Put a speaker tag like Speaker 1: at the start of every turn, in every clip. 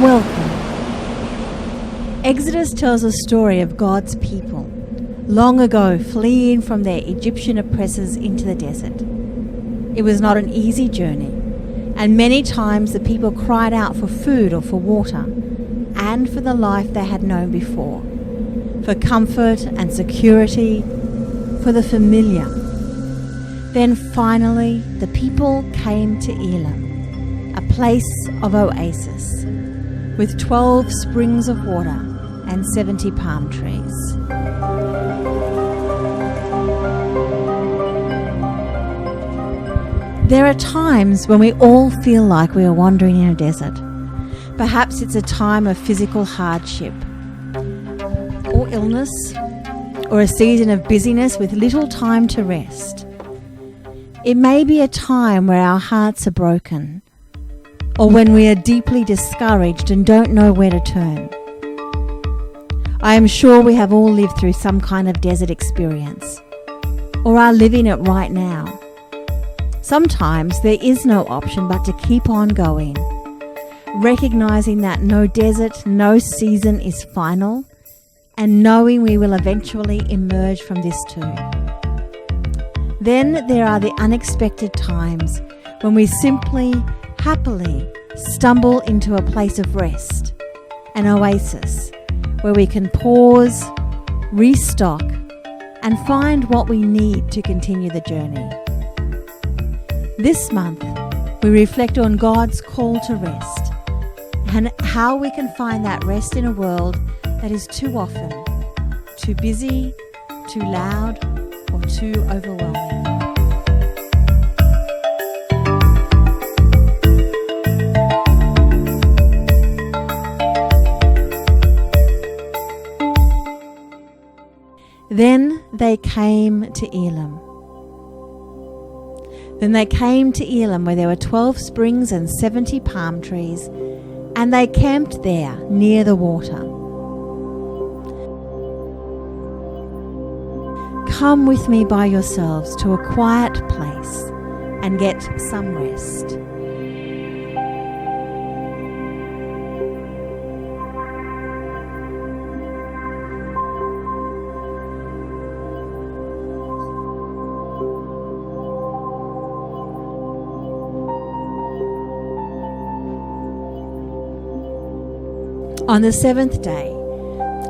Speaker 1: Welcome. Exodus tells a story of God's people, long ago fleeing from their Egyptian oppressors into the desert. It was not an easy journey, and many times the people cried out for food or for water, and for the life they had known before, for comfort and security, for the familiar. Then finally the people came to Elim, a place of oasis, with 12 springs of water and 70 palm trees. There are times when we all feel like we are wandering in a desert. Perhaps it's a time of physical hardship, or illness, or a season of busyness with little time to rest. It may be a time where our hearts are broken, or when we are deeply discouraged and don't know where to turn. I am sure we have all lived through some kind of desert experience, or are living it right now. Sometimes there is no option but to keep on going, recognizing that no desert, no season is final, and knowing we will eventually emerge from this too. Then there are the unexpected times when we simply, happily stumble into a place of rest, an oasis, where we can pause, restock, and find what we need to continue the journey. This month, we reflect on God's call to rest and how we can find that rest in a world that is too often too busy, too loud, or too overwhelming. Then they came to Elim. Where there were 12 springs and 70 palm trees, and they camped there near the water. Come with me by yourselves to a quiet place and get some rest. On the seventh day,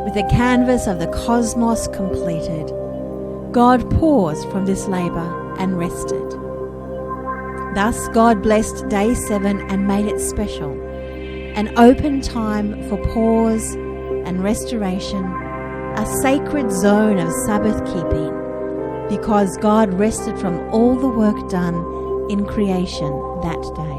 Speaker 1: with the canvas of the cosmos completed, God paused from this labor and rested. Thus God blessed day 7 and made it special, an open time for pause and restoration, a sacred zone of Sabbath keeping, because God rested from all the work done in creation that day.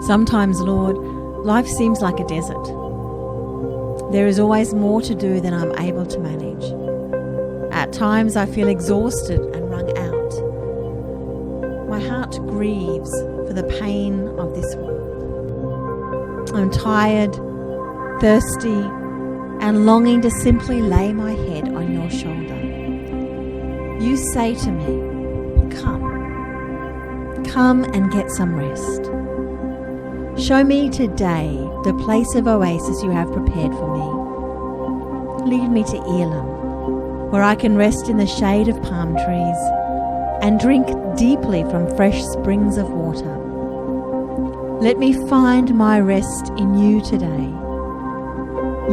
Speaker 1: Sometimes, Lord, life seems like a desert. There is always more to do than I'm able to manage. At times I feel exhausted and wrung out. My heart grieves for the pain of this world. I'm tired, thirsty, and longing to simply lay my head on your shoulder. You say to me, come and get some rest. Show me today the place of oasis you have prepared for me. Lead me to Elim, where I can rest in the shade of palm trees and drink deeply from fresh springs of water. Let me find my rest in you today,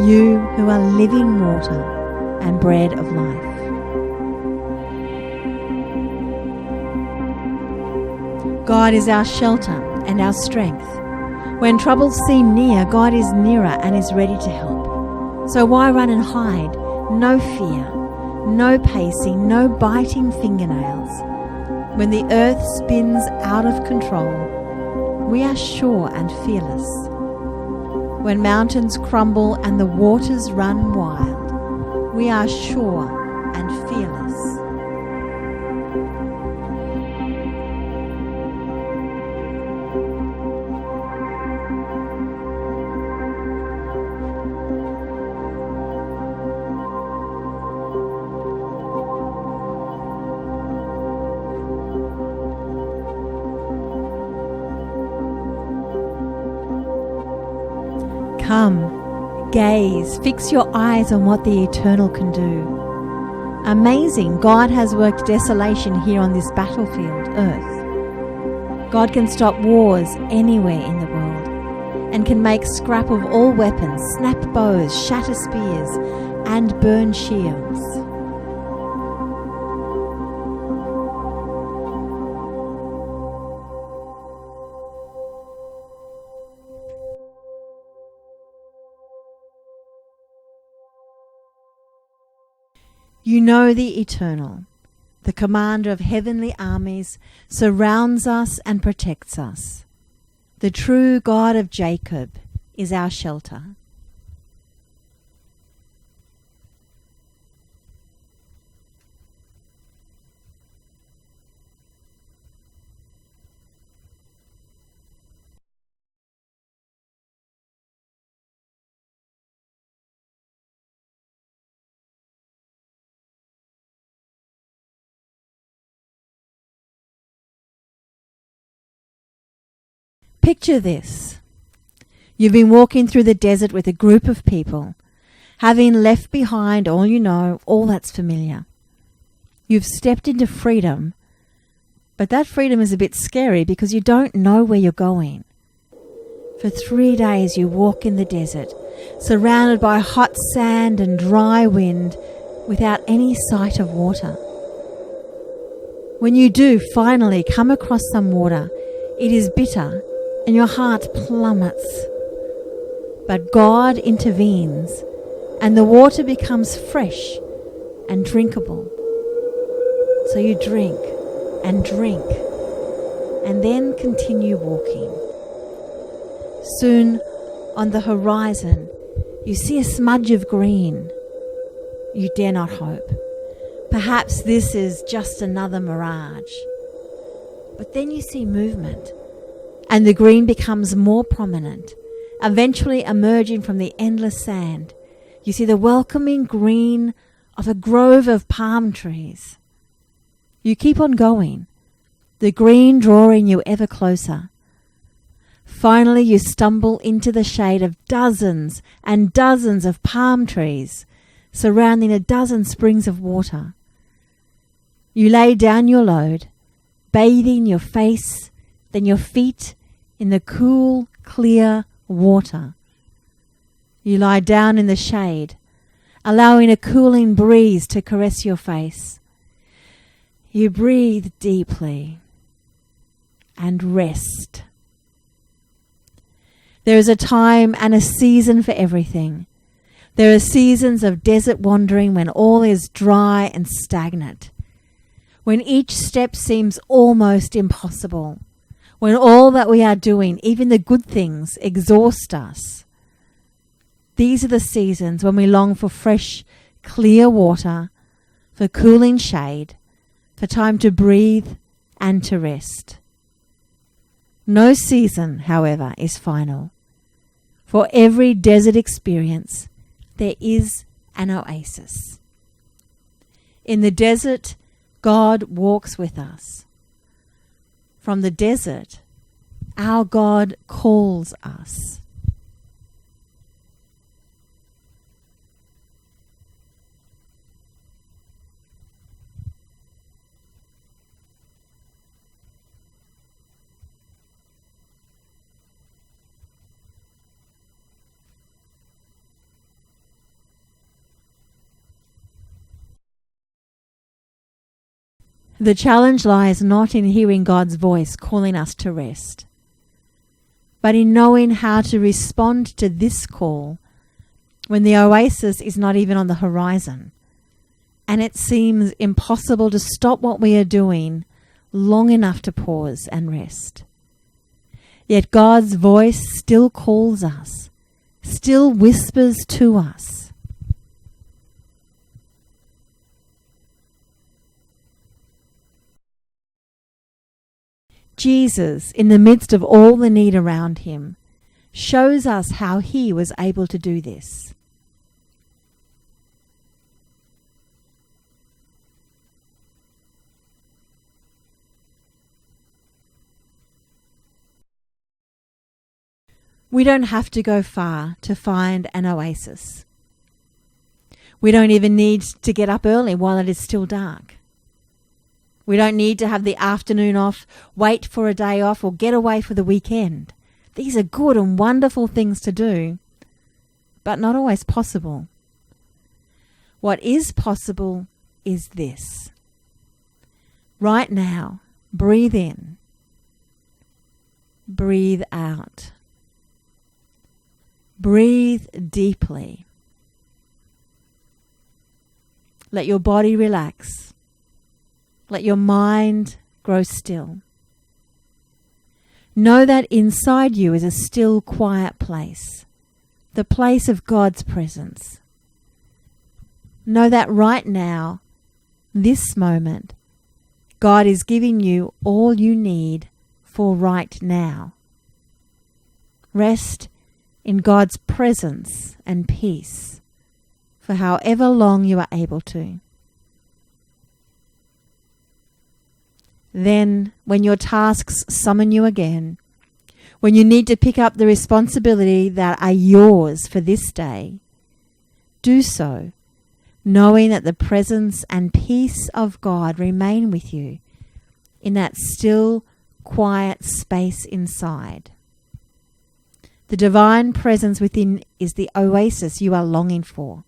Speaker 1: you who are living water and bread of life. God is our shelter and our strength. When troubles seem near, God is nearer and is ready to help. So why run and hide? No fear, no pacing, no biting fingernails. When the earth spins out of control, we are sure and fearless. when mountains crumble and the waters run wild, we are sure and fearless. Come, gaze, fix your eyes on what the eternal can do. Amazing, God has worked desolation here on this battlefield, earth. God can stop wars anywhere in the world and can make scrap of all weapons, snap bows, shatter spears, and burn shields. You know the Eternal, the commander of heavenly armies, surrounds us and protects us. The true God of Jacob is our shelter. Picture this. You've been walking through the desert with a group of people, having left behind all you know, all that's familiar. You've stepped into freedom, but that freedom is a bit scary because you don't know where you're going. For 3 days you walk in the desert, surrounded by hot sand and dry wind, without any sight of water. When you do finally come across some water, it is bitter and your heart plummets. But God intervenes and the water becomes fresh and drinkable. So you drink and drink and then continue walking. Soon on the horizon you see a smudge of green. You dare not hope. Perhaps this is just another mirage. But then you see movement, and the green becomes more prominent, eventually emerging from the endless sand. You see the welcoming green of a grove of palm trees. You keep on going, the green drawing you ever closer. Finally, you stumble into the shade of dozens and dozens of palm trees, surrounding a dozen springs of water. You lay down your load, bathing your face, then your feet in the cool, clear water. You lie down in the shade, allowing a cooling breeze to caress your face. You breathe deeply and rest. There is a time and a season for everything. There are seasons of desert wandering when all is dry and stagnant, when each step seems almost impossible, when all that we are doing, even the good things, exhaust us. These are the seasons when we long for fresh, clear water, for cooling shade, for time to breathe and to rest. No season, however, is final. For every desert experience, there is an oasis. In the desert, God walks with us. From the desert, our God calls us. The challenge lies not in hearing God's voice calling us to rest, but in knowing how to respond to this call when the oasis is not even on the horizon, and it seems impossible to stop what we are doing long enough to pause and rest. Yet God's voice still calls us, still whispers to us. Jesus, in the midst of all the need around him, shows us how he was able to do this. We don't have to go far to find an oasis. We don't even need to get up early while it is still dark. We don't need to have the afternoon off, wait for a day off, or get away for the weekend. These are good and wonderful things to do, but not always possible. What is possible is this. Right now, breathe in, breathe out. Breathe deeply. Let your body relax. Let your mind grow still. Know that inside you is a still, quiet place, the place of God's presence. Know that right now, this moment, God is giving you all you need for right now. Rest in God's presence and peace for however long you are able to. Then, when your tasks summon you again, when you need to pick up the responsibility that are yours for this day, do so, knowing that the presence and peace of God remain with you in that still, quiet space inside. The divine presence within is the oasis you are longing for.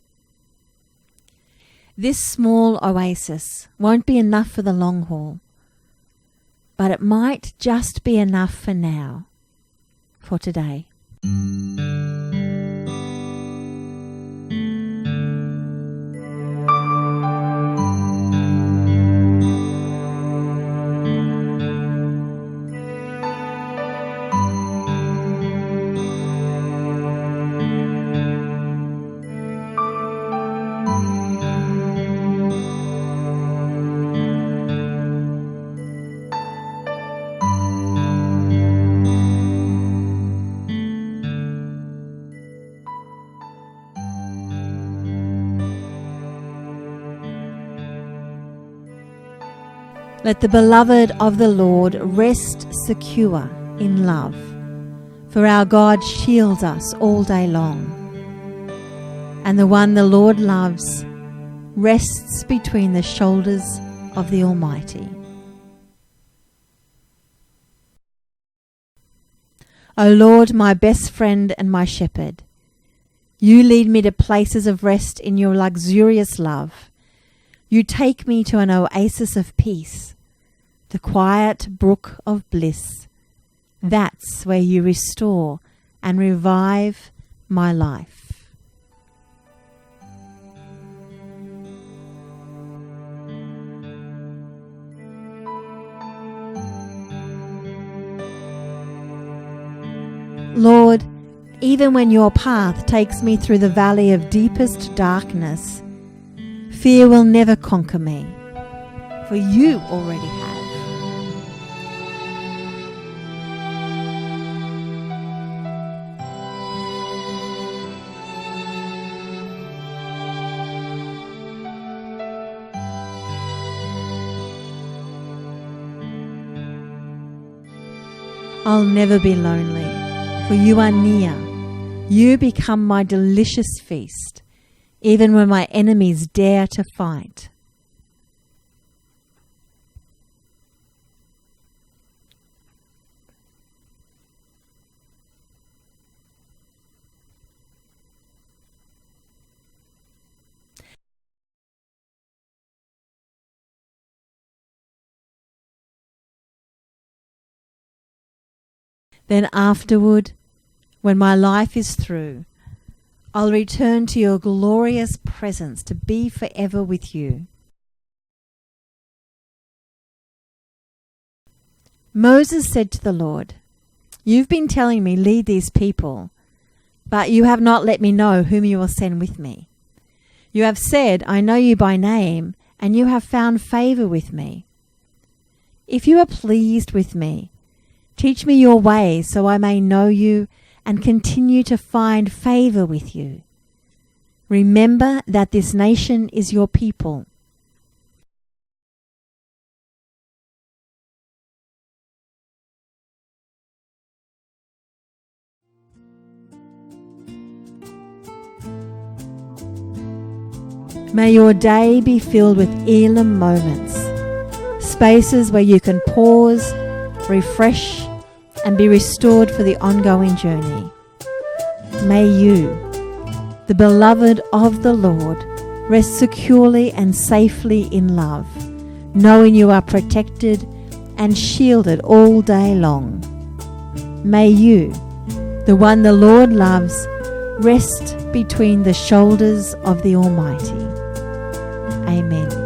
Speaker 1: This small oasis won't be enough for the long haul, but it might just be enough for now, for today. Let the beloved of the Lord rest secure in love, for our God shields us all day long. And the one the Lord loves rests between the shoulders of the Almighty. O Lord, my best friend and my shepherd, you lead me to places of rest in your luxurious love. You take me to an oasis of peace, the quiet brook of bliss. That's where you restore and revive my life. Lord, even when your path takes me through the valley of deepest darkness, fear will never conquer me, for you already have. I'll never be lonely, for you are near. You become my delicious feast, even when my enemies dare to fight. Then afterward, when my life is through, I'll return to your glorious presence to be forever with you. Moses said to the Lord, "You've been telling me lead these people, but you have not let me know whom you will send with me. You have said, I know you by name, and you have found favor with me. If you are pleased with me, teach me your ways so I may know you and continue to find favor with you. Remember that this nation is your people. May your day be filled with Elim moments, spaces where you can pause, refresh, and be restored for the ongoing journey. May you, the beloved of the Lord, rest securely and safely in love, knowing you are protected and shielded all day long. May you, the one the Lord loves, rest between the shoulders of the Almighty. Amen.